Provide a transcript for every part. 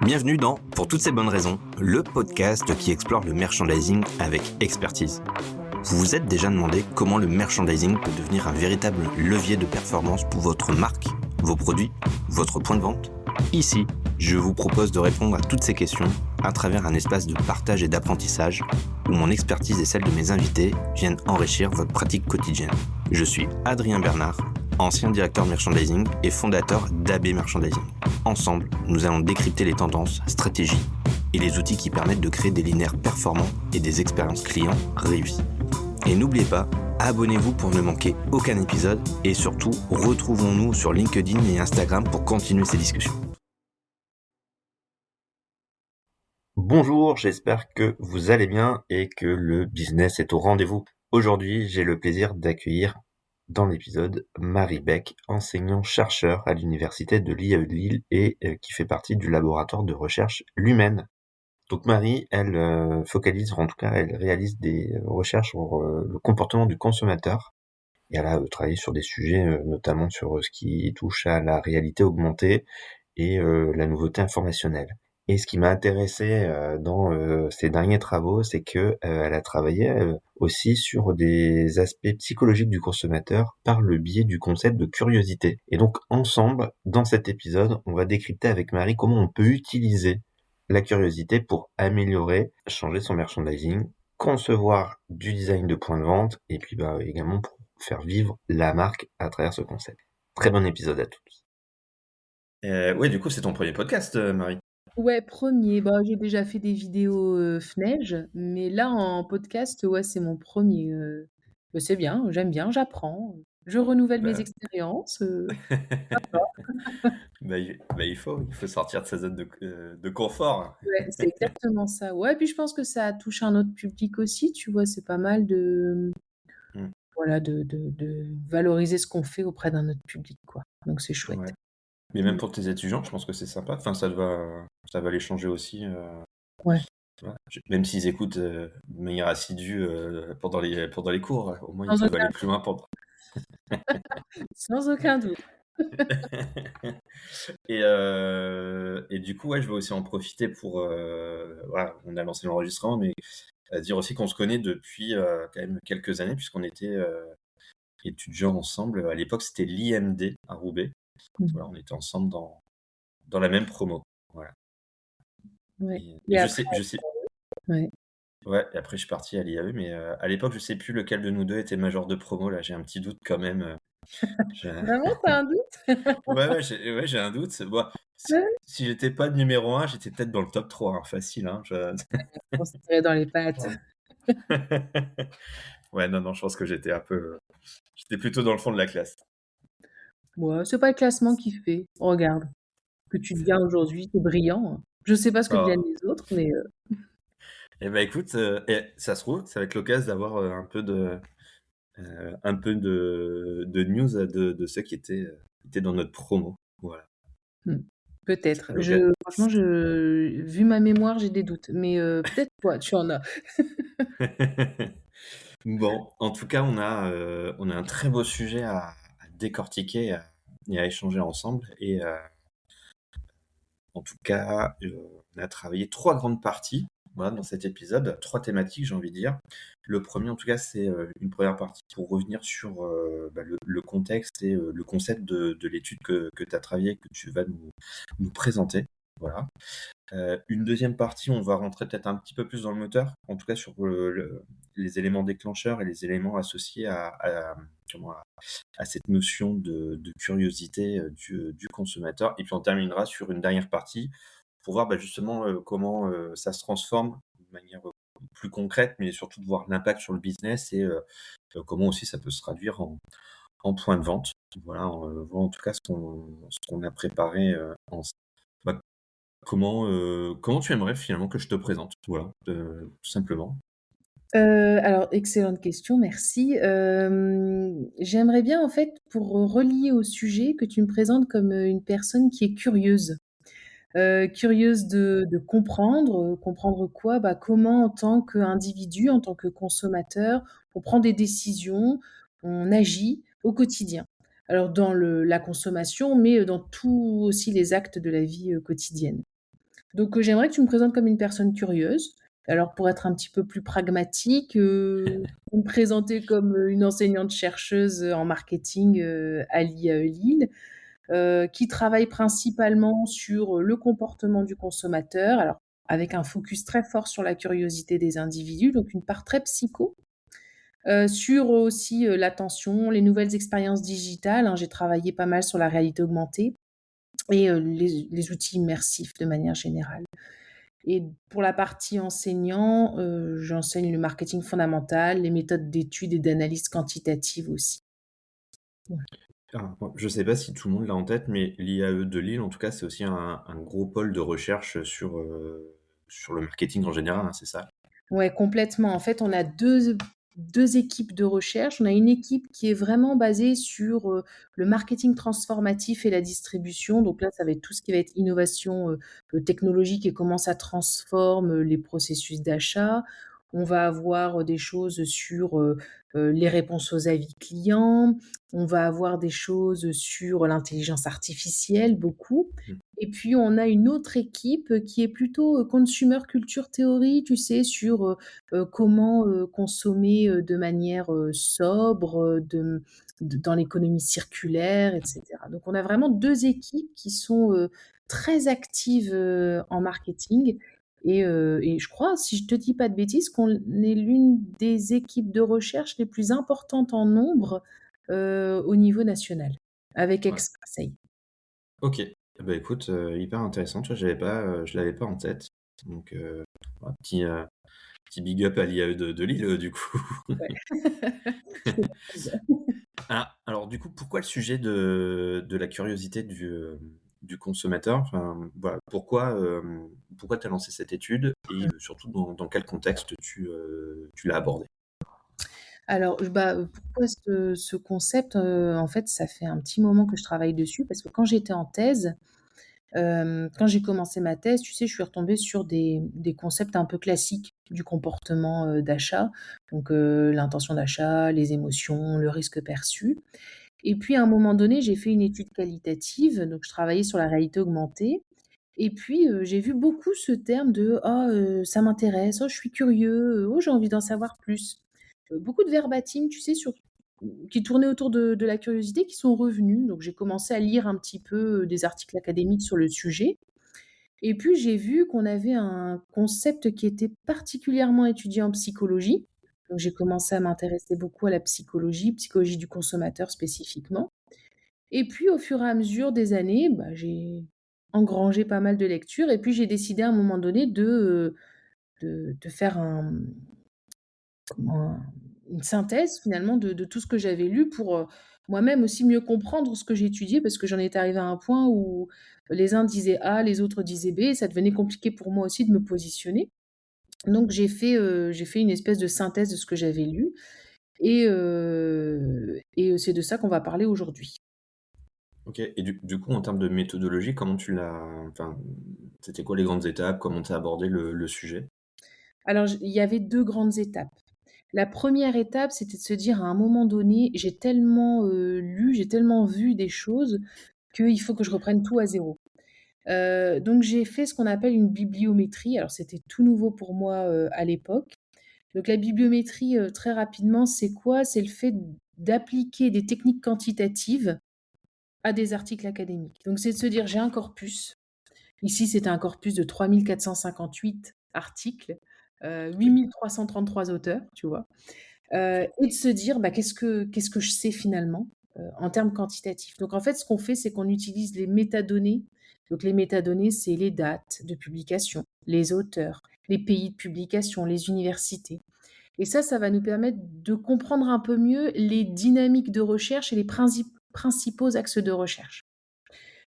Bienvenue dans Pour toutes ces bonnes raisons, le podcast qui explore le merchandising avec expertise. Vous vous êtes déjà demandé comment le merchandising peut devenir un véritable levier de performance pour votre marque, vos produits, votre point de vente ? Ici, je vous propose de répondre à toutes ces questions à travers un espace de partage et d'apprentissage où mon expertise et celle de mes invités viennent enrichir votre pratique quotidienne. Je suis Adrien Bernard, ancien directeur merchandising et fondateur d'AB Merchandising. Ensemble, nous allons décrypter les tendances, stratégies et les outils qui permettent de créer des linéaires performants et des expériences clients réussies. Et n'oubliez pas, abonnez-vous pour ne manquer aucun épisode et surtout, retrouvons-nous sur LinkedIn et Instagram pour continuer ces discussions. Bonjour, j'espère que vous allez bien et que le business est au rendez-vous. Aujourd'hui, j'ai le plaisir d'accueillir dans l'épisode Marie Beck, enseignant-chercheur à l'université de l'IAE de Lille et qui fait partie du laboratoire de recherche Lumen. Donc Marie, elle focalise, en tout cas, elle réalise des recherches sur le comportement du consommateur. Et elle a travaillé sur des sujets, notamment sur ce qui touche à la réalité augmentée et la nouveauté informationnelle. Et ce qui m'a intéressé dans ces derniers travaux, c'est que elle a travaillé aussi sur des aspects psychologiques du consommateur par le biais du concept de curiosité. Et donc ensemble, dans cet épisode, on va décrypter avec Marie comment on peut utiliser la curiosité pour améliorer, changer son merchandising, concevoir du design de point de vente et puis également pour faire vivre la marque à travers ce concept. Très bon épisode à tous. Ouais, du coup, c'est ton premier podcast, Marie. Ouais, premier. Bah, j'ai déjà fait des vidéos FNEJ, mais là en podcast, ouais, c'est mon premier. Bah, c'est bien, j'aime bien, j'apprends, je renouvelle mes Bah, expériences. il faut sortir de sa zone de confort. Ouais, c'est exactement ça. Ouais, puis je pense que ça touche un autre public aussi, tu vois, c'est pas mal de, Mm. voilà, de valoriser ce qu'on fait auprès d'un autre public, quoi. Donc c'est chouette. Ouais. Mais même Mm. pour tes étudiants, je pense que c'est sympa. Enfin, ça va les changer aussi. Ouais. Voilà. Même s'ils écoutent de manière assidue pendant les cours, au moins ils Sans peuvent aller aucun, plus loin pendant. sans aucun doute. Et du coup, ouais, je vais aussi en profiter pour. Voilà, on a lancé l'enregistrement, mais dire aussi qu'on se connaît depuis quand même quelques années, puisqu'on était étudiants ensemble. À l'époque, c'était l'IMD à Roubaix. Mm. Voilà, on était ensemble dans la même promo. Voilà. Ouais. Et Et je après, sais, je sais. ouais. Ouais, et après, je suis parti à l'IAE, mais à l'époque, je sais plus lequel de nous deux était major de promo. Là, j'ai un petit doute quand même. J'ai un- Vraiment, t'as un doute? ouais, j'ai un doute. Bon, si j'étais pas numéro 1, j'étais peut-être dans le top 3, hein, facile. Hein, On se tirait dans les pattes. Ouais, non, je pense que j'étais un peu. J'étais plutôt dans le fond de la classe. Ouais, c'est pas le classement qui fait. Regarde, que tu deviens aujourd'hui, c'est brillant, hein. Je sais pas ce que deviennent Ah. les autres, mais Eh ben écoute, ça se trouve, ça va être l'occasion d'avoir un peu de news de ceux qui étaient dans notre promo. Voilà. mmh, Ça peut-être. sera l'occasion. Franchement, vu ma mémoire, j'ai des doutes, mais peut-être toi, tu en as. Bon, en tout cas, on a un très beau sujet à décortiquer et à échanger ensemble. Et en tout cas, on a travaillé 3 grandes parties, voilà, dans cet épisode, 3 thématiques, j'ai envie de dire. Le premier, en tout cas, c'est une première partie pour revenir sur le contexte et le concept de l'étude que tu as travaillé et que tu vas nous présenter. Voilà. Une deuxième partie, on va rentrer peut-être un petit peu plus dans le moteur, en tout cas sur les éléments déclencheurs et les éléments associés à cette notion de curiosité du consommateur. Et puis on terminera sur une dernière partie pour voir justement comment ça se transforme de manière plus concrète, mais surtout de voir l'impact sur le business et comment aussi ça peut se traduire en point de vente. Voilà, on voit en tout cas ce qu'on a préparé ensemble. Bah, comment tu aimerais finalement que je te présente? Voilà, tout simplement. Alors excellente question, merci. J'aimerais bien en fait, pour relier au sujet, que tu me présentes comme, une personne qui est curieuse. Curieuse de comprendre, comprendre quoi? Bah, comment en tant qu'individu, en tant que consommateur, on prend des décisions, on agit au quotidien. Alors dans la consommation, mais dans tous aussi les actes de la vie, quotidienne. Donc, j'aimerais que tu me présentes comme une personne curieuse. Alors pour être un petit peu plus pragmatique, tu peux me présenter comme, une enseignante-chercheuse, en marketing, à l'IAE Lille, qui travaille principalement sur, le comportement du consommateur, alors avec un focus très fort sur la curiosité des individus, donc une part très psycho. Sur aussi, l'attention, les nouvelles expériences digitales, hein, j'ai travaillé pas mal sur la réalité augmentée et les outils immersifs de manière générale. Et pour la partie enseignant, j'enseigne le marketing fondamental, les méthodes d'études et d'analyse quantitative aussi. Voilà. Alors, bon, je sais pas si tout le monde l'a en tête, mais l'IAE de Lille, en tout cas, c'est aussi un gros pôle de recherche sur le marketing en général, hein, c'est ça? Ouais, complètement. En fait, on a deux équipes de recherche. On a une équipe qui est vraiment basée sur, le marketing transformatif et la distribution. Donc là, ça va être tout ce qui va être innovation, technologique et comment ça transforme, les processus d'achat. On va avoir, des choses sur, les réponses aux avis clients. On va avoir des choses sur l'intelligence artificielle, beaucoup. Mmh. Et puis on a une autre équipe, qui est plutôt, consumer culture theory, tu sais, sur, comment, consommer, de manière, sobre, dans l'économie circulaire et cetera. Donc on a vraiment 2 équipes qui sont, très actives, en marketing et je crois, si je te dis pas de bêtises, qu'on est l'une des équipes de recherche les plus importantes en nombre, au niveau national, avec Ouais. Expaseil. OK. Bah, écoute, hyper intéressant, tu vois? Je l'avais pas en tête. Donc, ouais, petit big up à l'IAE de Lille, du coup. Ouais. Ah, alors du coup, pourquoi le sujet de la curiosité du consommateur? Enfin, voilà, pourquoi tu as lancé cette étude et surtout dans quel contexte tu l'as abordée? Alors, pourquoi ce concept? En fait, ça fait un petit moment que je travaille dessus parce que quand j'étais en thèse, quand j'ai commencé ma thèse, tu sais, je suis retombée sur des concepts un peu classiques du comportement, d'achat. Donc, l'intention d'achat, les émotions, le risque perçu et puis à un moment donné, j'ai fait une étude qualitative, donc je travaillais sur la réalité augmentée et puis, j'ai vu beaucoup ce terme de: «Ah, ça m'intéresse, oh je suis curieux, oh j'ai envie d'en savoir plus». Beaucoup de verbatim, tu sais, qui tournaient autour de la curiosité, qui sont revenus. Donc j'ai commencé à lire un petit peu, des articles académiques sur le sujet et puis j'ai vu qu'on avait un concept qui était particulièrement étudié en psychologie. Donc j'ai commencé à m'intéresser beaucoup à la psychologie, psychologie du consommateur spécifiquement et puis au fur et à mesure des années, j'ai engrangé pas mal de lectures et puis j'ai décidé à un moment donné de faire comment? Une synthèse finalement de tout ce que j'avais lu pour, moi-même aussi mieux comprendre ce que j'ai étudié parce que j'en étais arrivée à un point où les uns disaient A, les autres disaient B et ça devenait compliqué pour moi aussi de me positionner. Donc j'ai fait une espèce de synthèse de ce que j'avais lu et c'est de ça qu'on va parler aujourd'hui. OK, et du coup, en termes de méthodologie, comment tu l'as enfin, c'était quoi les grandes étapes? Comment tu as abordé le sujet? Alors il y avait 2 grandes étapes. La première étape, c'était de se dire à un moment donné: «J'ai tellement, lu, j'ai tellement vu des choses qu'il faut que je reprenne tout à zéro». Donc j'ai fait ce qu'on appelle une bibliométrie. Alors c'était tout nouveau pour moi, à l'époque. Donc la bibliométrie, très rapidement, c'est quoi? C'est le fait d'appliquer des techniques quantitatives à des articles académiques. Donc c'est de se dire: «J'ai un corpus». Ici, c'était un corpus de 3 458 articles, OK, 8 333 auteurs, tu vois? OK. Et de se dire: «Qu'est-ce que je sais finalement?» En termes quantitatifs. Donc en fait, ce qu'on fait, c'est qu'on utilise les métadonnées. Donc les métadonnées, c'est les dates de publication, les auteurs, les pays de publication, les universités et ça va nous permettre de comprendre un peu mieux les dynamiques de recherche et les principaux axes de recherche.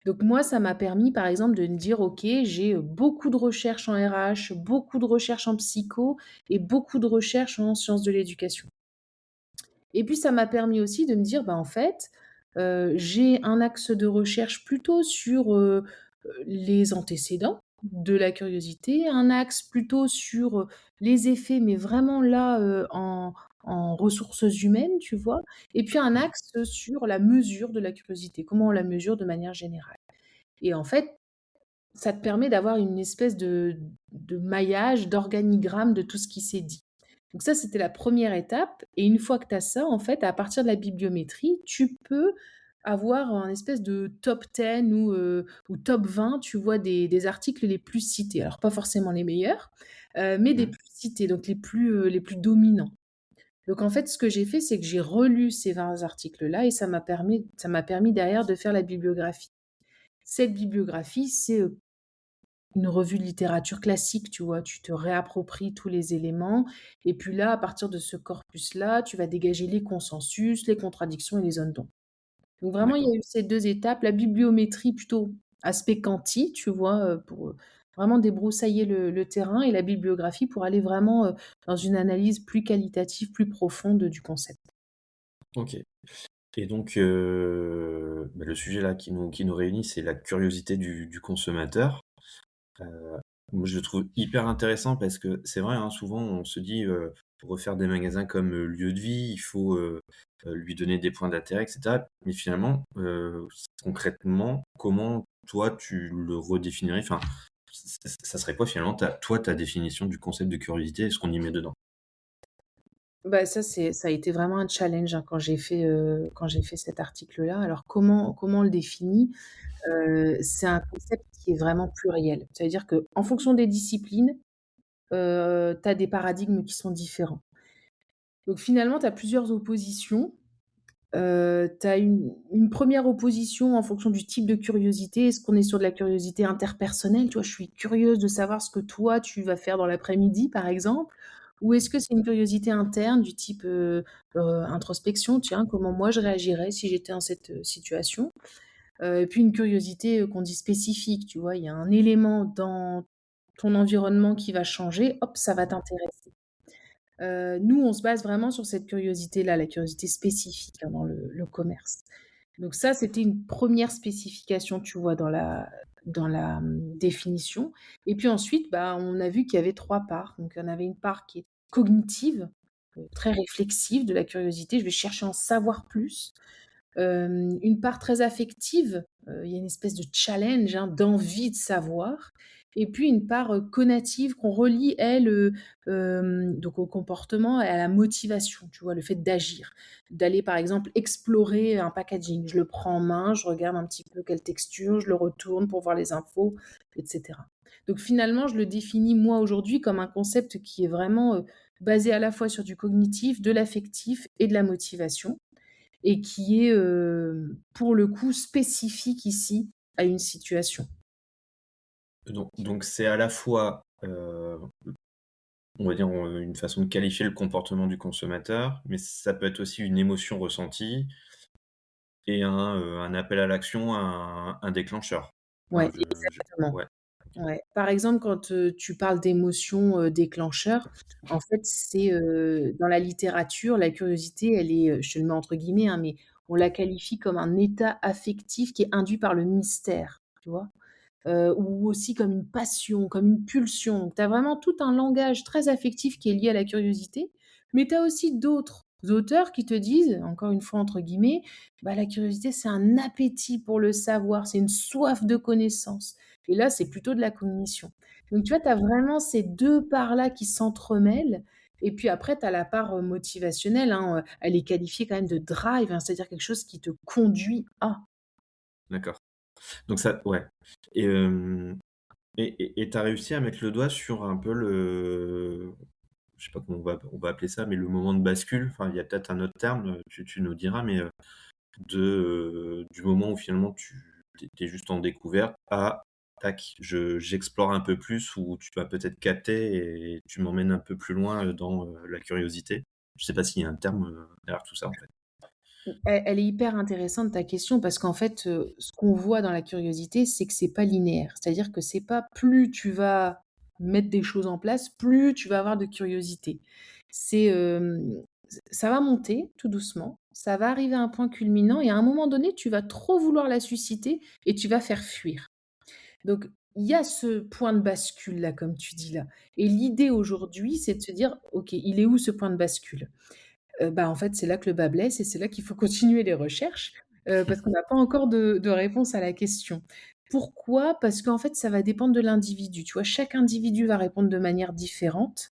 Donc moi, ça m'a permis, par exemple, de me dire: «OK, j'ai, beaucoup de recherches en RH, beaucoup de recherches en psycho et beaucoup de recherches en sciences de l'éducation». Et puis ça m'a permis aussi de me dire: «Bah, en fait, j'ai un axe de recherche plutôt sur, les antécédents de la curiosité, un axe plutôt sur, les effets, mais vraiment là, en ressources humaines», tu vois? Et puis un Mmh. axe sur la mesure de la curiosité, comment on la mesure de manière générale. Et en fait, ça te permet d'avoir une espèce de maillage, d'organigramme de tout ce qui s'est dit. Donc ça, c'était la première étape et une fois que tu as ça, en fait, à partir de la bibliométrie, tu peux avoir un espèce de top 10 ou top 20, tu vois, des articles les plus cités. Alors pas forcément les meilleurs, mais des Mmh. plus cités, donc les plus dominants. Donc en fait, ce que j'ai fait, c'est que j'ai relu ces 20 articles-là et ça m'a permis derrière de faire la bibliographie. Cette bibliographie, c'est, une revue de littérature classique, tu vois? Tu te réappropries tous les éléments et puis là, à partir de ce corpus-là, tu vas dégager les consensus, les contradictions et les zones d'ombre. Donc vraiment, il y D'accord. a eu ces 2 étapes, la bibliométrie plutôt aspect quanti, tu vois? Pour, vraiment débroussailler le terrain et la bibliographie pour aller vraiment, dans une analyse plus qualitative, plus profonde du concept. OK. Et donc, le sujet là qui nous réunit, c'est la curiosité du consommateur. Moi, je le trouve hyper intéressant parce que c'est vrai, hein, souvent on se dit, pour refaire des magasins comme, lieu de vie, il faut, lui donner des points d'intérêt et cetera. Mais finalement, concrètement, comment toi tu le redéfinirais? Enfin, ça serait quoi finalement ta définition du concept de curiosité et ce qu'on y met dedans? Bah, ça a été vraiment un challenge, hein, quand j'ai fait cet article-là. Alors comment on le définit? C'est un concept qui est vraiment pluriel. Ça veut dire qu'en fonction des disciplines, tu as des paradigmes qui sont différents. Donc finalement, tu as plusieurs oppositions. Tu as une 1re opposition en fonction du type de curiosité. Est-ce qu'on est sur de la curiosité interpersonnelle? Tu vois, je suis curieuse de savoir ce que toi, tu vas faire dans l'après-midi, par exemple. Ou est-ce que c'est une curiosité interne du type, introspection, tiens, comment moi je réagirais si j'étais dans cette, situation? Et puis une curiosité, qu'on dit spécifique, tu vois? Il y a un élément dans ton environnement qui va changer, hop, ça va t'intéresser. Nous, on se base vraiment sur cette curiosité-là, la curiosité spécifique, hein, dans le commerce. Donc ça, c'était une première spécification, tu vois, définition et puis ensuite, bah, on a vu qu'il y avait 3 parts. Donc il y en avait une part qui est cognitive, très réflexive de la curiosité, je vais chercher à en savoir plus. Une part très affective, il y a une espèce de challenge, hein, d'envie de savoir et puis une part, conative qu'on relie elle, donc au comportement et à la motivation, tu vois? Le fait d'agir, d'aller par exemple explorer un packaging. Je le prends en main, je regarde un petit peu quelle texture, je le retourne pour voir les infos et cetera. Donc finalement, je le définis moi aujourd'hui comme un concept qui est vraiment, basé à la fois sur du cognitif, de l'affectif et de la motivation et qui est, pour le coup spécifique ici à une situation. Donc c'est à la fois, on va dire, une façon de qualifier le comportement du consommateur, mais ça peut être aussi une émotion ressentie et un appel à l'action, un déclencheur. Enfin Ouais, je exactement. ouais, OK. Ouais. Par exemple, quand, tu parles d'émotions, déclencheurs, en fait, c'est, dans la littérature, la curiosité, elle est, je te le mets entre guillemets, hein, mais on la qualifie comme un état affectif qui est induit par le mystère, tu vois? Ou aussi comme une passion, comme une pulsion. Donc tu as vraiment tout un langage très affectif qui est lié à la curiosité, mais tu as aussi d'autres auteurs qui te disent, encore une fois entre guillemets, bah, la curiosité, c'est un appétit pour le savoir, c'est une soif de connaissance et là, c'est plutôt de la cognition. Donc tu vois, tu as vraiment ces 2 parts-là qui s'entremêlent et puis après tu as la part, motivationnelle, hein, elle est qualifiée quand même de drive, hein, c'est-à-dire quelque chose qui te conduit à. D'accord. Donc ça ouais et hem et tu as réussi à mettre le doigt sur un peu le je sais pas comment on va appeler ça, mais le moment de bascule? Enfin, il y a peut-être un autre terme, tu nous diras, mais du moment où finalement tu es juste en découverte à tac, j'explore un peu plus ou tu vas peut-être capter et tu m'emmènes un peu plus loin, dans, la curiosité. Je sais pas s'il y a un terme, derrière tout ça, en fait. Elle est hyper intéressante ta question parce qu'en fait, ce qu'on voit dans la curiosité, c'est que c'est pas linéaire. C'est-à-dire que c'est pas plus tu vas mettre des choses en place, plus tu vas avoir de curiosité. C'est, ça va monter tout doucement, ça va arriver à un point culminant et à un moment donné, tu vas trop vouloir la susciter et tu vas faire fuir. Donc il y a ce point de bascule là, comme tu dis là et l'idée aujourd'hui, c'est de se dire: «OK, il est où ce point de bascule?» Bah, en fait, c'est là que le bât blesse et c'est là qu'il faut continuer les recherches, parce qu'on n'a pas encore de réponse à la question. Pourquoi? Parce qu'en fait, ça va dépendre de l'individu, tu vois? Chaque individu va répondre de manière différente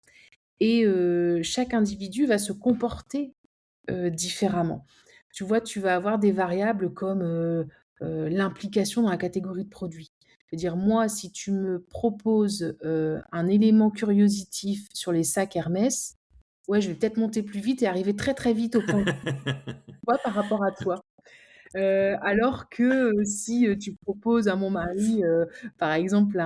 et chaque individu va se comporter, différemment. Tu vois, tu vas avoir des variables comme, l'implication dans la catégorie de produits. C'est-à-dire moi, si tu me proposes, un élément curiositif sur les sacs Hermès, ouais, je vais peut-être monter plus vite et arriver très, très vite au point, tu vois, par rapport à toi. Alors que, si, tu proposes à mon mari, par exemple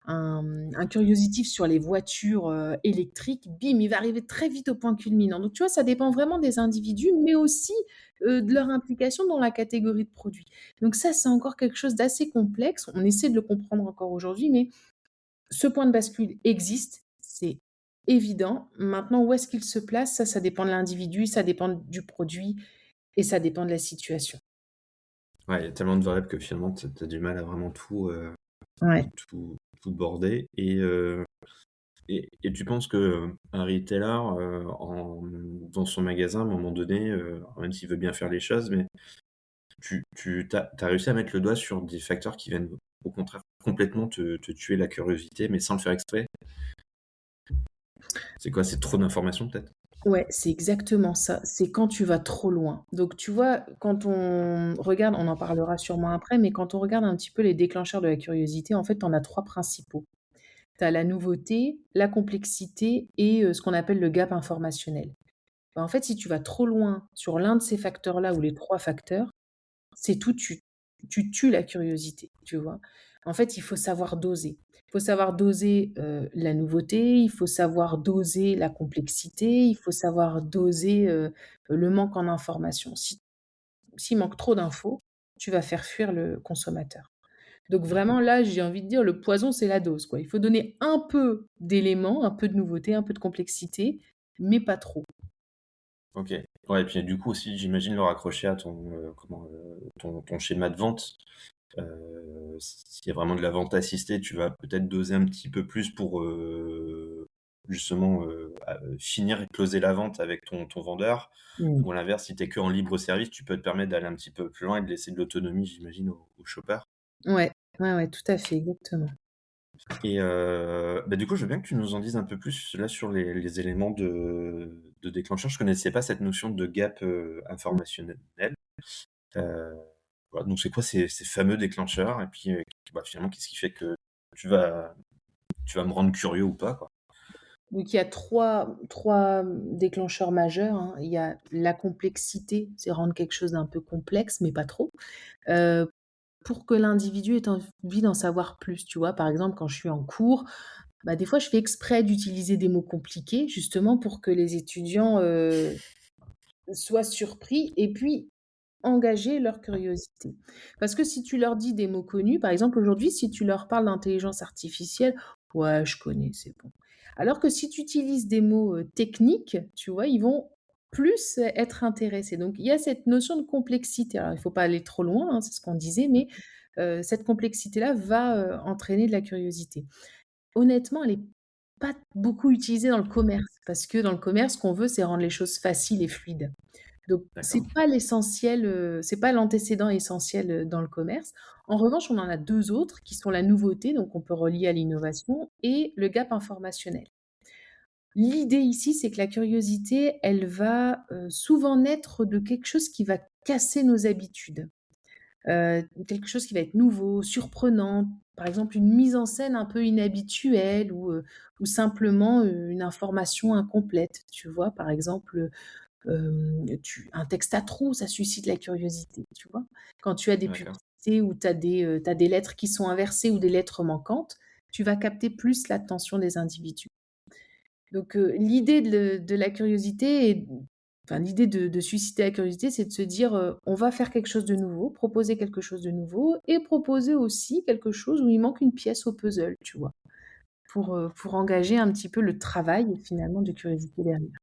un curiositif sur les voitures, électriques, bim, il va arriver très vite au point culminant. Donc tu vois, ça dépend vraiment des individus, mais aussi, de leur implication dans la catégorie de produits. Donc ça, c'est encore quelque chose d'assez complexe. On essaie de le comprendre encore aujourd'hui, mais ce point de bascule existe, c'est évident. Maintenant, où est-ce qu'il se place? Ça dépend de l'individu, ça dépend du produit et ça dépend de la situation. Ouais, il y a tellement de variables que finalement tu as du mal à vraiment Ouais. tout border et tu penses que, un retailer, dans son magasin, à un moment donné, même s'il veut bien faire les choses, mais tu as réussi à mettre le doigt sur des facteurs qui viennent, au contraire, complètement te tuer la curiosité, mais sans le faire exprès? C'est quoi? C'est trop d'informations peut-être? Ouais, c'est exactement ça. C'est quand tu vas trop loin. Donc, tu vois, quand on regarde, on en parlera sûrement après, mais quand on regarde un petit peu les déclencheurs de la curiosité, en fait, tu en as 3 principaux. Tu as la nouveauté, la complexité et ce qu'on appelle le gap informationnel. Bah, en fait, si tu vas trop loin sur l'un de ces facteurs-là ou les 3 facteurs, c'est tout, tu tues la curiosité, tu vois? En fait, il faut savoir doser. Il faut savoir doser, la nouveauté, il faut savoir doser la complexité, il faut savoir doser, le manque en information. S'il manque trop d'infos, tu vas faire fuir le consommateur. Donc vraiment là, j'ai envie de dire le poison, c'est la dose, quoi. Il faut donner un peu d'éléments, un peu de nouveauté, un peu de complexité, mais pas trop. OK. Ouais et puis du coup aussi, j'imagine le raccrocher à ton schéma de vente. S'il y a vraiment de la vente assistée, tu vas peut-être doser un petit peu plus pour, justement, finir et closer la vente avec ton vendeur. Mmh. Ou à l'inverse, si tu es qu'en libre service, tu peux te permettre d'aller un petit peu plus loin et de laisser de l'autonomie, j'imagine, aux shoppers. Ouais, ouais, ouais, tout à fait, exactement. Et bah, du coup, je veux bien que tu nous en dises un peu plus là sur les éléments de déclencheur. Je connaissais pas cette notion de gap, informationnel. Heu, voilà, donc c'est quoi ces fameux déclencheurs? Et puis, bah, finalement, qu'est-ce qui fait que tu vas tu vas me rendre curieux ou pas, quoi? Donc il y a trois déclencheurs majeurs, hein. Il y a la complexité, c'est rendre quelque chose d'un peu complexe, mais pas trop, heu, pour que l'individu ait envie d'en savoir plus, tu vois? Par exemple, quand je suis en cours, bah, des fois, je fais exprès d'utiliser des mots compliqués, justement pour que les étudiants, soient surpris et puis engager leur curiosité. Parce que si tu leur dis des mots connus, par exemple, aujourd'hui, si tu leur parles d'intelligence artificielle: «Ouais, je connais, c'est bon». Alors que si tu utilises des mots, techniques, tu vois, ils vont plus être intéressés. Donc il y a cette notion de complexité. Alors il ne faut pas aller trop loin, hein, c'est ce qu'on disait, mais cette complexité-là va, entraîner de la curiosité. Honnêtement, elle est pas beaucoup utilisée dans le commerce, parce que dans le commerce, ce qu'on veut, c'est rendre les choses faciles et fluides. Donc c'est D'accord. pas l'essentiel, c'est pas l'antécédent essentiel, dans le commerce. En revanche, on en a 2 autres qui sont la nouveauté, donc on peut relier à l'innovation et le gap informationnel. L'idée ici, c'est que la curiosité, elle va, souvent naître de quelque chose qui va casser nos habitudes, quelque chose qui va être nouveau, surprenant. Par exemple, une mise en scène un peu inhabituelle ou simplement, une information incomplète, tu vois? Par exemple, tu un texte à trous, ça suscite la curiosité, tu vois? Quand tu as des D'accord. publicités où tu as des lettres qui sont inversées ou des lettres manquantes, tu vas capter plus l'attention des individus. Donc l'idée de la curiosité et enfin l'idée de susciter la curiosité, c'est de se dire, «On va faire quelque chose de nouveau, proposer quelque chose de nouveau et proposer aussi quelque chose où il manque une pièce au puzzle», tu vois? Pour engager un petit peu le travail finalement de curiosité derrière.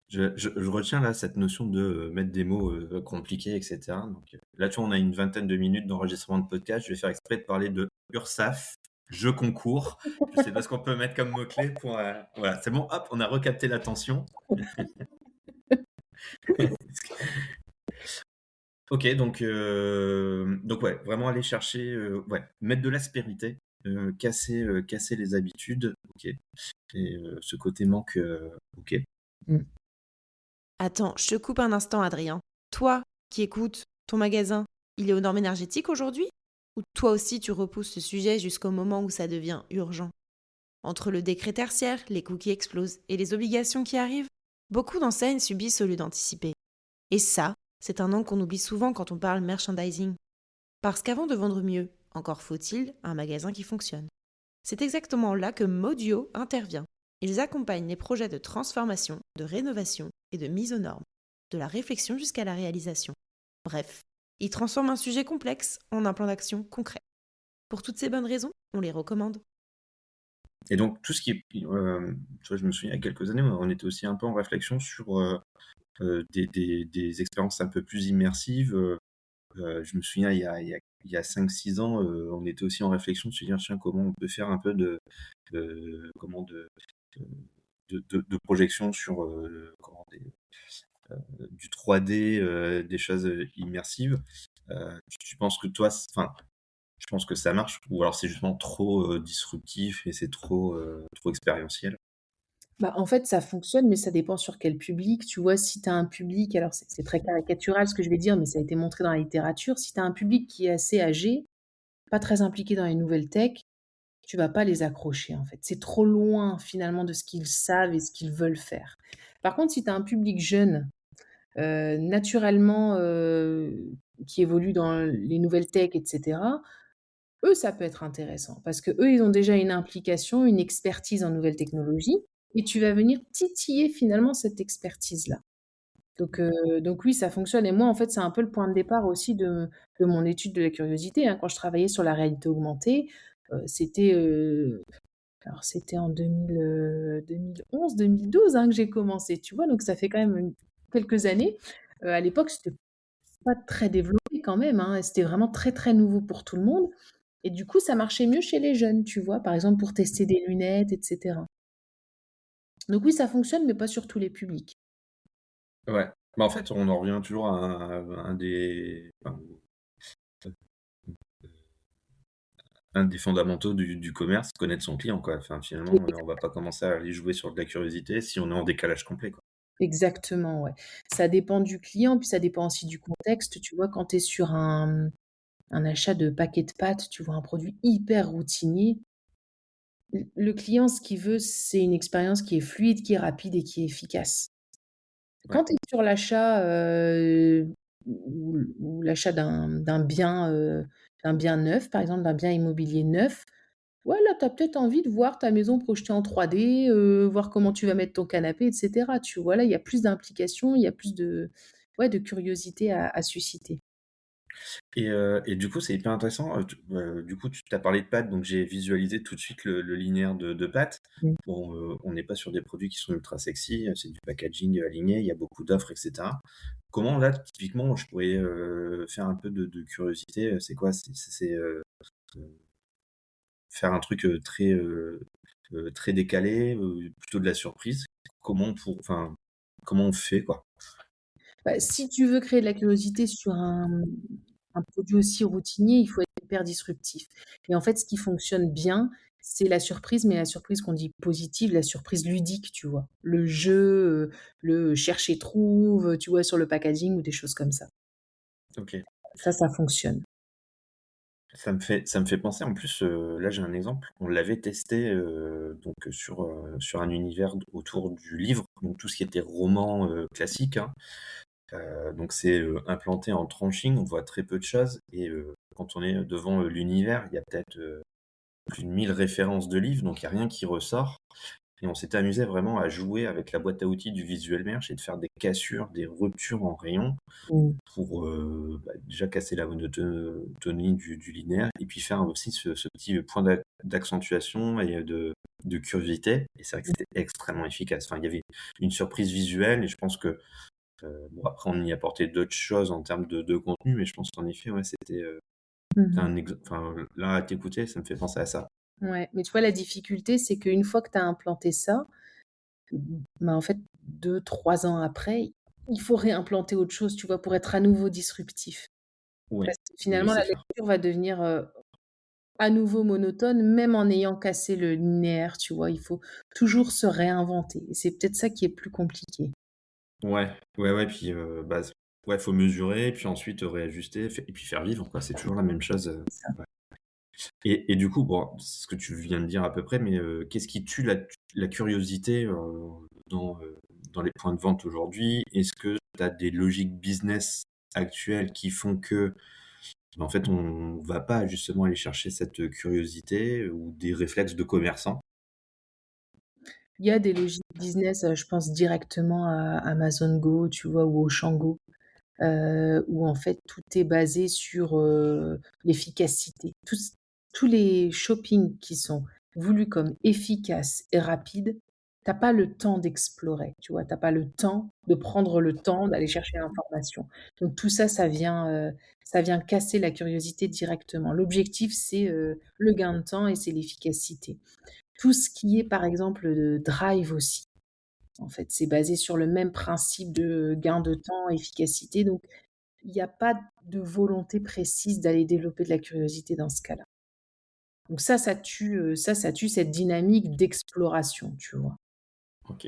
Je retiens là cette notion de, mettre des mots, compliqués et cetera. Donc, là, tu vois, on a une vingtaine de minutes d'enregistrement de podcast. Je vais faire exprès de parler de URSSAF, jeux concours. Je sais pas ce qu'on peut mettre comme mot clé pour, voilà, c'est bon, hop, on a recapté l'attention. OK, donc ouais, vraiment aller chercher, ouais, mettre de l'aspérité, casser les habitudes, OK et ce côté manque, OK. Mmh. Attends, je te coupe un instant, Adrien. Toi qui écoutes, ton magasin, il est aux normes énergétiques aujourd'hui? Ou toi aussi tu repousses ce sujet jusqu'au moment où ça devient urgent? Entre le décret tertiaire, les coûts qui explosent et les obligations qui arrivent, beaucoup d'enseignes subissent au lieu d'anticiper. Et ça, c'est un angle qu'on oublie souvent quand on parle merchandising. Parce qu'avant de vendre mieux, encore faut-il un magasin qui fonctionne. C'est exactement là que Modio intervient. Ils accompagnent les projets de transformation, de rénovation et de mise aux normes, de la réflexion jusqu'à la réalisation. Bref, ils transforment un sujet complexe en un plan d'action concret. Pour toutes ces bonnes raisons, on les recommande. Et donc tout ce qui est tu vois, je me souviens il y a quelques années, on était aussi un peu en réflexion sur, des expériences un peu plus immersives, je me souviens il y a 5-6 ans, on était aussi en réflexion de se dire: «Tiens, comment on peut faire un peu comment de projection sur, comment du 3D, des choses, immersives». Tu penses que toi enfin, je pense que ça marche ou alors c'est justement trop, disruptif et c'est trop expérientiel? Bah, en fait, ça fonctionne, mais ça dépend sur quel public. Tu vois, si tu as un public, alors c'est très caricatural ce que je vais dire, mais ça a été montré dans la littérature. Si tu as un public qui est assez âgé, pas très impliqué dans les nouvelles tech, tu vas pas les accrocher, en fait. C'est trop loin, finalement, de ce qu'ils savent et ce qu'ils veulent faire. Par contre, si tu as un public jeune, naturellement, qui évolue dans les nouvelles tech et cetera, eux, ça peut être intéressant parce qu'eux, ils ont déjà une implication, une expertise en nouvelles technologies et tu vas venir titiller finalement cette expertise-là. Donc oui, ça fonctionne et moi, en fait, c'est un peu le point de départ aussi de mon étude de la curiosité, hein. Quand je travaillais sur la réalité augmentée, c'était, alors c'était en 2011-2012, hein, que j'ai commencé, tu vois? Donc ça fait quand même quelques années. À l'époque, c'était pas très développé quand même, hein, et c'était vraiment très, très nouveau pour tout le monde et du coup, ça marchait mieux chez les jeunes, tu vois? Par exemple, pour tester des lunettes et cetera. Donc oui, ça fonctionne, mais pas sur tous les publics. Ouais. Bah, en fait, on en revient toujours à un des enfin, un des fondamentaux du commerce, connaître son client, quoi. Enfin, finalement, on va pas commencer à aller jouer sur de la curiosité si on est en décalage complet, quoi. Exactement, ouais. Ça dépend du client, puis ça dépend aussi du contexte. Tu vois, quand tu es sur un achat de paquets de pâtes, tu vois, un produit hyper routinier, le client, ce qu'il veut, c'est une expérience qui est fluide, qui est rapide et qui est efficace. Ouais. Quand tu es sur l'achat, ou l'achat d'un bien neuf, par exemple, d'un bien immobilier neuf, ouais, là, tu as peut-être envie de voir ta maison projetée en 3D, voir comment tu vas mettre ton canapé et cetera, tu vois? Là, il y a plus d'implication, il y a plus de ouais, de curiosité à susciter. Et du coup, c'est hyper intéressant, du coup, tu as parlé de pâtes, donc j'ai visualisé tout de suite le linéaire de pâtes. Mmh. Bon, on n'est pas sur des produits qui sont ultra sexy, c'est du packaging aligné, il y a beaucoup d'offres et cetera. Comment là, typiquement, je pourrais, faire un peu de curiosité, c'est quoi? Faire un truc, très décalé, plutôt de la surprise? Comment on fait, quoi? Bah, si tu veux créer de la curiosité sur un produit aussi routinier, il faut être hyper disruptif et en fait, ce qui fonctionne bien, c'est la surprise, mais la surprise qu'on dit positive, la surprise ludique, tu vois? Le jeu, le cherche et trouve, tu vois, sur le packaging ou des choses comme ça. OK. Ça fonctionne. Ça me fait penser en plus, là j'ai un exemple, on l'avait testé, donc sur un univers autour du livre, donc tout ce qui était roman, classique, hein. Donc c'est, implanté en tranching, on voit très peu de choses et quand on est devant, l'univers, il y a peut-être, plus de 1000 références de livres, donc il y a rien qui ressort et on s'était amusé vraiment à jouer avec la boîte à outils du Visuel Merge et de faire des cassures, des ruptures en rayons Mmh. pour, déjà casser la monotonie du linéaire et puis faire aussi ce petit point d'accentuation et de curiosité et c'est vrai que c'était extrêmement efficace. Enfin, il y avait une surprise visuelle et je pense que, bon après on y apportait d'autres choses en termes de contenu, mais je pense qu'en effet, ouais, c'était Mmh. un enfin, là à t'écouter, ça me fait penser à ça. Ouais, mais tu vois, la difficulté, c'est qu'une fois que tu as implanté ça, bah, en fait, 2-3 ans après, il faut réimplanter autre chose, tu vois, pour être à nouveau disruptif. Oui, Parce que oui, oui, finalement, la c'est clair. lecture va devenir, à nouveau monotone, même en ayant cassé le linéaire, tu vois? Il faut toujours se réinventer et c'est peut-être ça qui est plus compliqué. Ouais, ouais, ouais, puis, bah, ouais, faut mesurer, puis ensuite, réajuster, et puis faire vivre, quoi. C'est toujours la même chose, C'est ça. ouais. Et du coup, bon, c'est ce que tu viens de dire à peu près, mais, qu'est-ce qui tue la curiosité, dans, dans les points de vente aujourd'hui? Est-ce que tu as des logiques business actuelles qui font que, en fait, on va pas justement aller chercher cette curiosité, ou des réflexes de commerçant? Il y a des logiques business, je pense directement à Amazon Go, tu vois? Ou Auchan Go, où en fait tout est basé sur, l'efficacité. Tous les shopping qui sont voulus comme efficaces et rapides, tu as pas le temps d'explorer, tu vois? Tu as pas le temps de prendre le temps d'aller chercher l'information. Donc tout ça, ça vient casser la curiosité directement. L'objectif, c'est, le gain de temps et c'est l'efficacité. Tout ce qui est, par exemple, drive aussi, en fait, c'est basé sur le même principe de gain de temps, efficacité, donc il y a pas de volonté précise d'aller développer de la curiosité dans ce cas-là. Donc ça tue cette dynamique d'exploration, tu vois? OK.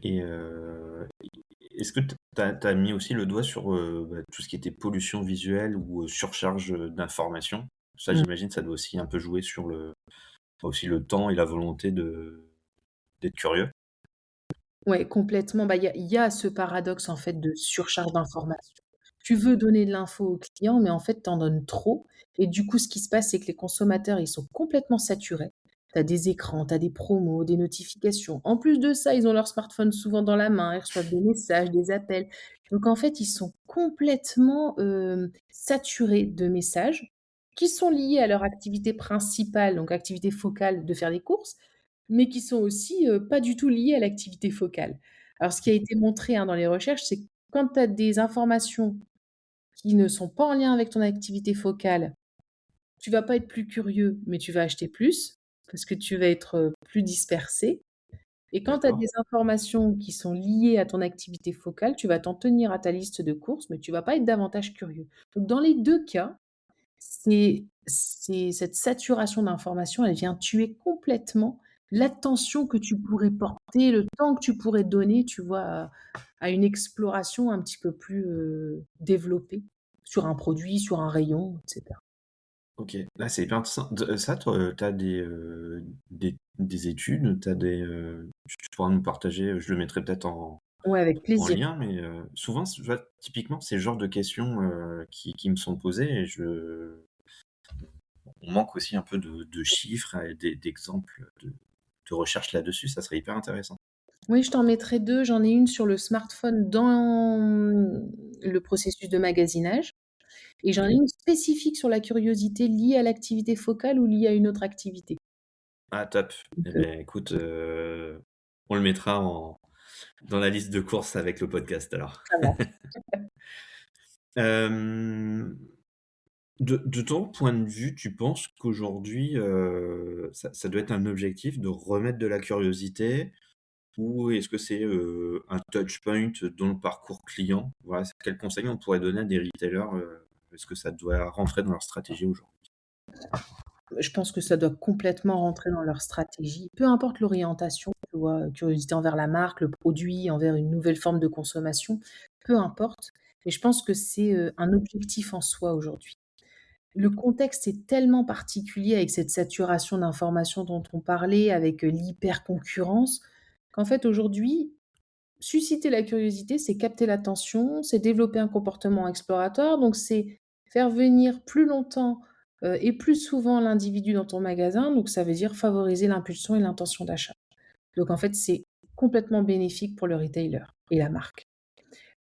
Et est-ce que tu as mis aussi le doigt sur, bah, tout ce qui était pollution visuelle ou, surcharge, d'informations? Ça, Mmh. j'imagine, ça doit aussi un peu jouer sur aussi le temps et la volonté d'être curieux? Ouais, complètement. Bah, il y a ce paradoxe, en fait, de surcharge d'informations. Tu veux donner de l'info aux clients, mais en fait, tu en donnes trop et du coup, ce qui se passe, c'est que les consommateurs, ils sont complètement saturés. Tu as des écrans, tu as des promos, des notifications. En plus de ça, ils ont leur smartphone souvent dans la main, ils reçoivent des messages, des appels. Donc en fait, ils sont complètement, saturés de messages qui sont liés à leur activité principale, donc activité focale de faire des courses, mais qui sont aussi, pas du tout liées à l'activité focale. Alors ce qui a été montré, hein, dans les recherches, c'est que quand tu as des informations qui ne sont pas en lien avec ton activité focale, tu vas pas être plus curieux, mais tu vas acheter plus, parce que tu vas être, plus dispersé et quand tu as D'accord. des informations qui sont liées à ton activité focale, tu vas t'en tenir à ta liste de courses, mais tu vas pas être davantage curieux. Donc dans les 2 cas, c'est cette saturation d'informations, elle vient tuer complètement l'attention que tu pourrais porter, le temps que tu pourrais donner, tu vois, à une exploration un petit peu plus, développée sur un produit, sur un rayon, et cetera. OK. Là, c'est hyper intéressant. Ça, toi, tu as des études, tu as tu pourras nous partager, je le mettrai peut-être Ouais, avec en plaisir. lien, mais souvent, tu vois, typiquement, c'est le genre de questions, qui me sont posées, et on manque aussi un peu de chiffres et d'exemples de recherche là-dessus, ça serait hyper intéressant. Oui, je t'en mettrai 2. J'en ai une sur le smartphone dans, le processus de magasinage et j'en ai OK. une spécifique sur la curiosité liée à l'activité focale ou liée à une autre activité. Ah, top. Donc, Eh ben, écoute, on le mettra dans la liste de courses avec le podcast alors. ça marche. Hem, de ton point de vue, tu penses qu'aujourd'hui, ça doit être un objectif de remettre de la curiosité, ou est-ce que c'est, un touch point dans le parcours client? Voilà, quels conseils on pourrait donner à des retailers, est-ce que ça doit rentrer dans leur stratégie aujourd'hui? Je pense que ça doit complètement rentrer dans leur stratégie, peu importe l'orientation, tu vois? Curiosité envers la marque, le produit, envers une nouvelle forme de consommation, peu importe. Mais je pense que c'est, un objectif en soi aujourd'hui. Le contexte est tellement particulier avec cette saturation d'informations dont on parlait, avec, l'hyper-concurrence, qu'en fait aujourd'hui, susciter la curiosité, c'est capter l'attention, c'est développer un comportement exploratoire, donc c'est faire venir plus longtemps, et plus souvent l'individu dans ton magasin, donc ça veut dire favoriser l'impulsion et l'intention d'achat. Donc en fait, c'est complètement bénéfique pour le retailer et la marque.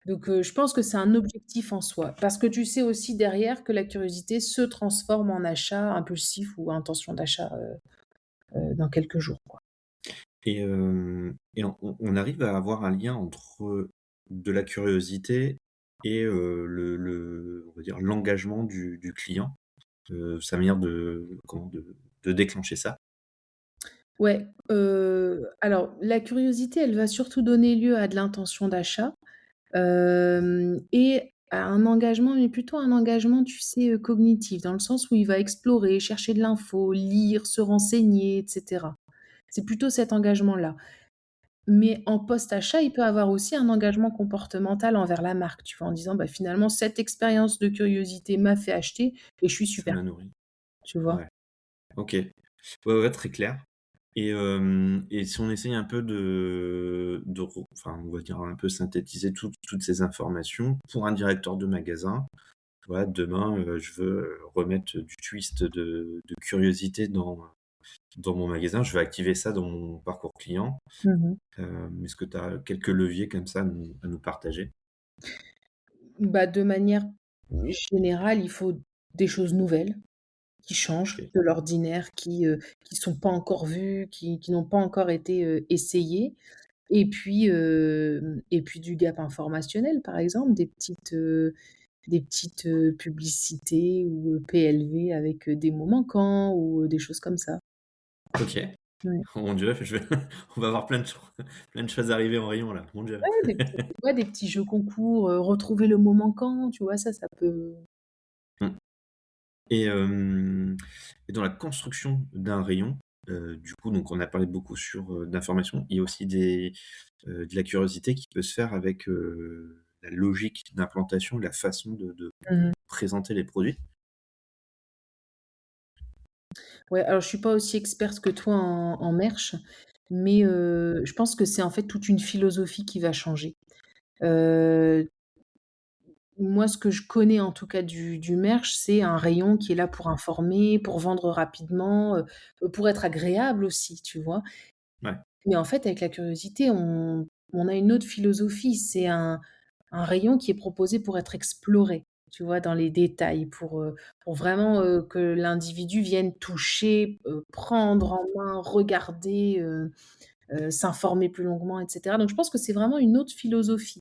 Donc je pense que c'est un objectif en soi, parce que tu sais aussi derrière que la curiosité se transforme en achat impulsif ou intention d'achat, dans quelques jours, quoi. Et on arrive à avoir un lien entre de la curiosité et on va dire l'engagement du client, sa manière de déclencher ça? Ouais, alors la curiosité, elle va surtout donner lieu à de l'intention d'achat. Et un engagement, mais plutôt un engagement, tu sais, cognitif, dans le sens où il va explorer, chercher de l'info, lire, se renseigner et cetera. C'est plutôt cet engagement-là. Mais en post-achat, il peut avoir aussi un engagement comportemental envers la marque, tu vois? En disant: «Bah, finalement, cette expérience de curiosité m'a fait acheter et je suis Ça super», m'a nourri. tu vois? Ouais, OK. Ouais, ouais, très clair. Et si on essaye un peu de re enfin, on va dire un peu synthétiser toutes ces informations pour un directeur de magasin. Voilà, demain, je veux remettre du twist de curiosité dans mon magasin. Je veux activer ça dans mon parcours client. Mmh. Est-ce que tu as quelques leviers comme ça à nous partager? Bah, de manière générale, il faut des choses nouvelles qui changent OK. de l'ordinaire, qui sont pas encore vues, qui n'ont pas encore été, essayées. Et puis du gap informationnel, par exemple, des petites publicités ou, PLV avec, des mots manquants ou, des choses comme ça. OK. Ouais. Oh mon Dieu, on va avoir plein de choses arriver en rayon là, mon Dieu. Ouais, des petits jeux concours, retrouver le mot manquant, tu vois? Ça peut. Mmh. Et hem et dans la construction d'un rayon, du coup, donc on a parlé beaucoup d'informations. Il y a aussi de la curiosité qui peut se faire avec, la logique d'implantation, la façon de Mmh. présenter les produits. Ouais, alors je suis pas aussi experte que toi en merch, mais je pense que c'est en fait toute une philosophie qui va changer. Heu, Moi, ce que je connais en tout cas du merch, c'est un rayon qui est là pour informer, pour vendre rapidement, pour être agréable aussi, tu vois? Ouais, Mais en fait, avec la curiosité, on a une autre philosophie. C'est un rayon qui est proposé pour être exploré, tu vois? Dans les détails, pour vraiment, que l'individu vienne toucher, prendre en main, regarder, s'informer plus longuement et cetera. Donc je pense que c'est vraiment une autre philosophie.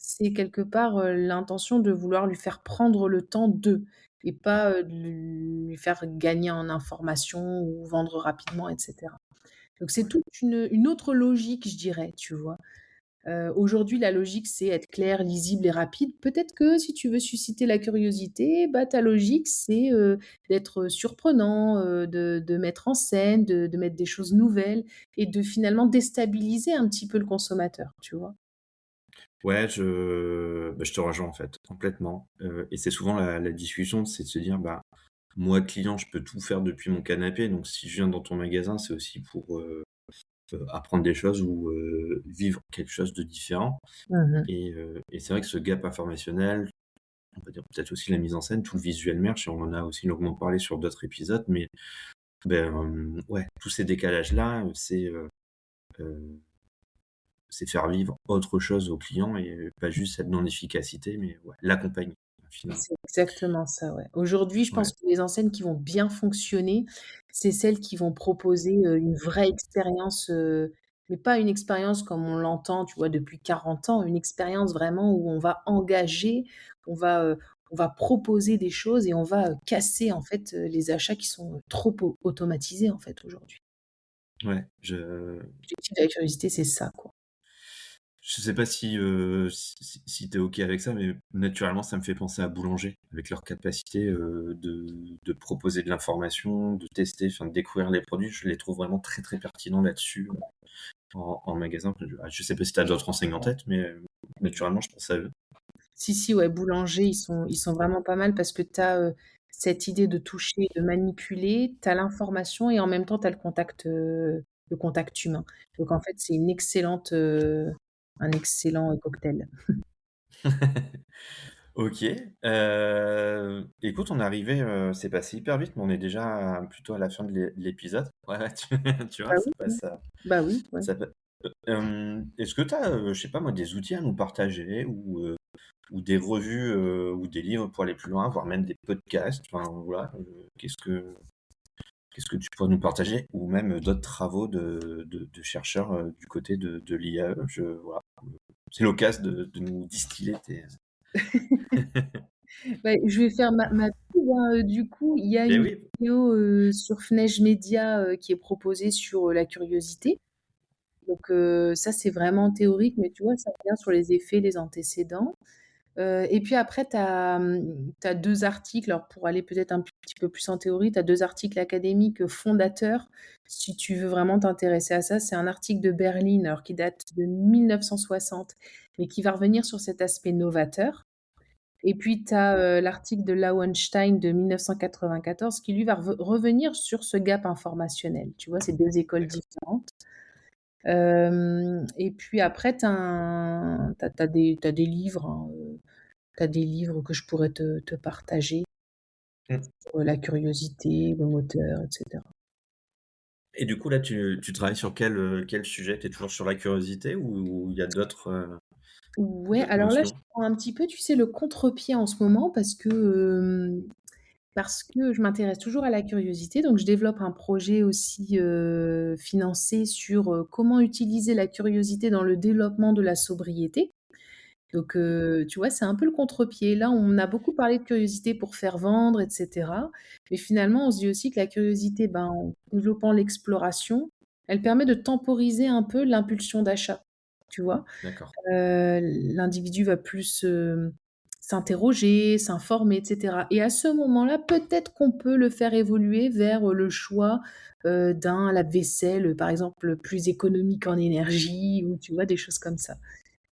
C'est quelque part, l'intention de vouloir lui faire prendre le temps de et pas, de lui faire gagner en information ou vendre rapidement et cetera. Donc c'est ouais. toute une autre logique, je dirais, tu vois? Aujourd'hui, la logique, c'est être clair, lisible et rapide. Peut-être que si tu veux susciter la curiosité, bah, ta logique, c'est, d'être surprenant, de mettre en scène, de mettre des choses nouvelles et de finalement déstabiliser un petit peu le consommateur, tu vois? Ouais, je te rejoins en fait, complètement, et c'est souvent la discussion, c'est de se dire: «Bah, moi client, je peux tout faire depuis mon canapé, donc si je viens dans ton magasin, c'est aussi pour, apprendre des choses ou, vivre quelque chose de différent». Mmh mh. Et c'est vrai que ce gap informationnel, on va dire peut-être aussi la mise en scène, tout le visuel merch, et on en a aussi longuement parlé sur d'autres épisodes, mais ouais, tous ces décalages-là, heu, c'est faire vivre autre chose aux clients et pas juste être dans l'efficacité, mais ouais, l'accompagner, finalement. C'est exactement ça, ouais. Aujourd'hui, je Ouais. pense que les enseignes qui vont bien fonctionner, c'est celles qui vont proposer, une vraie expérience, mais pas une expérience comme on l'entend, tu vois, depuis 40 ans. Une expérience vraiment où on va engager, on va, heu, on va proposer des choses et on va, casser, en fait, les achats qui sont, trop automatisés, en fait, aujourd'hui. Ouais, je L'objectif de la curiosité, c'est ça, quoi. je sais pas si tu es OK avec ça, mais naturellement, ça me fait penser à Boulanger, avec leur capacité, de proposer de l'information, de tester, enfin de découvrir les produits. Je les trouve vraiment très, très pertinents là-dessus, en magasin. Je sais pas si tu as d'autres enseignes en tête, mais, naturellement, je pense à eux. Si, si, ouais, boulanger, ils sont vraiment pas mal parce que tu as, cette idée de toucher, de manipuler, tu as l'information et en même temps tu as le contact humain. Donc en fait, c'est un excellent, cocktail. OK, écoute, on est arrivé, c'est passé hyper vite, mais on est déjà plutôt à la fin de l'épisode. Ouais, ouais, tu Bah vois, ça oui, passe, bah oui, ouais. ça pa est-ce que tu as, je sais pas moi, des outils à nous partager ou des revues, ou des livres pour aller plus loin, voire même des podcasts? Enfin voilà, qu'est-ce que tu pourrais nous partager? Ou même, d'autres travaux de chercheurs, du côté de l'IAE? Voilà, c'est l'occasion de nous distiller tes Bah, je vais faire ma pub, hein, du coup, il y a Eh une oui, vidéo, sur Fnège Média, qui est proposée sur, la curiosité. Donc ça, c'est vraiment théorique, mais tu vois, ça revient sur les effets, les antécédents. Et puis après, tu as, 2 articles, alors pour aller peut-être un petit peu plus en théorie, tu as 2 articles académiques fondateurs, si tu veux vraiment t'intéresser à ça. C'est un article de Berlin, alors qui date de 1960, mais qui va revenir sur cet aspect novateur. Et puis tu as, l'article de Lauenstein de 1994 qui lui va revenir sur ce gap informationnel. Tu vois, c'est 2 écoles D'accord. différentes. Et puis après, tu as des livres, hein, tu des livres que je pourrais te partager Mm. sur la curiosité, le moteur, et cetera. Et du coup, là, tu travailles sur quel sujet? Tu es toujours sur la curiosité ou il y a Ouais, d'autres alors là, je notions? prends un petit peu, tu sais, le contre-pied en ce moment parce que je m'intéresse toujours à la curiosité, donc je développe un projet aussi, financé sur, comment utiliser la curiosité dans le développement de la sobriété. Donc, tu vois, c'est un peu le contre-pied. Là, on a beaucoup parlé de curiosité pour faire vendre et cetera. Mais finalement, on se dit aussi que la curiosité, ben, en développant l'exploration, elle permet de temporiser un peu l'impulsion d'achat, tu vois? D'accord. L'individu va plus, s'interroger, s'informer et cetera et à ce moment-là, peut-être qu'on peut le faire évoluer vers, le choix, d'un lave-vaisselle, par exemple, plus économique en énergie ou tu vois, des choses comme ça.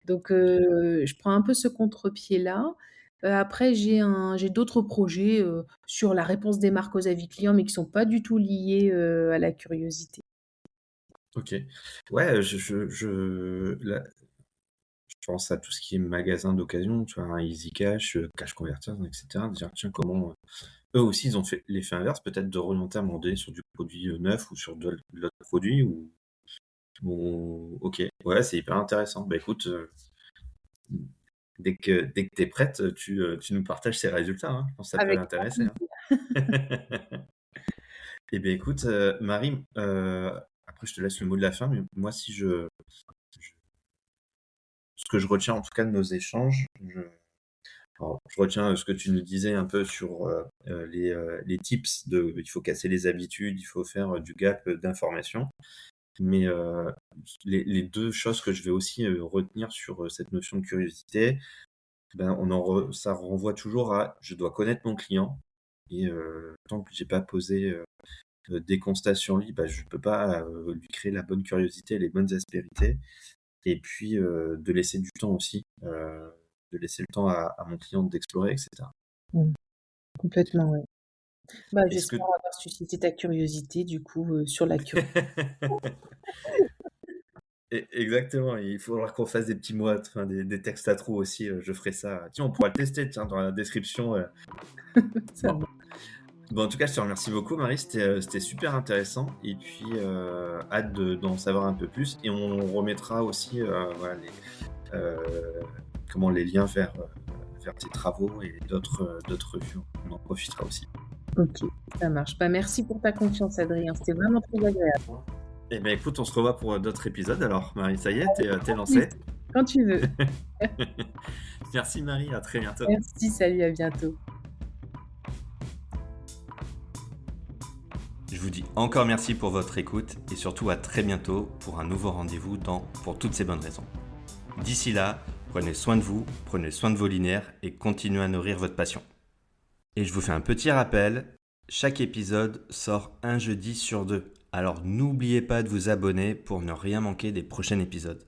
Donc je prends un peu ce contre-pied-là. Après j'ai d'autres projets, sur la réponse des marques aux avis clients, mais qui sont pas du tout liés, à la curiosité. OK. Ouais, là, je pense à tout ce qui est magasin d'occasion, tu vois? Un Easy Cash, Cash Converters et cetera. Dire: «Tiens, comment, eux aussi, ils ont fait l'effet inverse, peut-être d'orienter à un moment donné sur du produit, neuf ou sur de l'autre produit ou OK. Ouais, c'est hyper intéressant. Bah, écoute, dès que tu es prête, tu nous partages ces résultats, hein. Je pense que ça peut Avec grand l'intéresser, hein. plaisir. Eh bien, écoute, Marie, après je te laisse le mot de la fin, mais moi, si je ce que je retiens en tout cas de nos échanges, alors, je retiens, ce que tu nous disais un peu sur, les tips de il faut casser les habitudes, il faut faire, du gap, d'information. Mais, les 2 choses que je vais aussi, retenir sur, cette notion de curiosité, ben, ça renvoie toujours à: «Je dois connaître mon client» et tant que j'ai pas posé, des constats sur lui, bah, je peux pas, lui créer la bonne curiosité et les bonnes aspérités et puis, de laisser du temps aussi, de laisser le temps à mon client d'explorer et cetera. Mmh, complètement, ouais. Bah, Est-ce j'espère que avoir suscité ta curiosité du coup, sur la Exactement, il faudra qu'on fasse des petits mots, enfin des textes à trous aussi, je ferai ça. Tiens, on pourra le tester, tiens, dans la description, ça bon. va. Bon, en tout cas, je te remercie beaucoup Marie, c'était super intéressant et puis, hâte d'en savoir un peu plus et on remettra aussi, voilà heu, les liens vers tes travaux et d'autres revues. On en profitera aussi. OK, ça marche. Bah, merci pour ta confiance Adrien, c'était vraiment très agréable. Eh ben, écoute, on se revoit pour, d'autres épisodes alors Marie, ça y est, tu es Grand plaisir, lancée? quand tu veux. Merci Marie, à très bientôt. Merci, salut, à bientôt. Je vous dis encore merci pour votre écoute et surtout à très bientôt pour un nouveau rendez-vous dans Pour toutes ces bonnes raisons. D'ici là, prenez soin de vous, prenez soin de vos linéaires et continuez à nourrir votre passion. Et je vous fais un petit rappel, chaque épisode sort un jeudi sur 2. Alors n'oubliez pas de vous abonner pour ne rien manquer des prochains épisodes.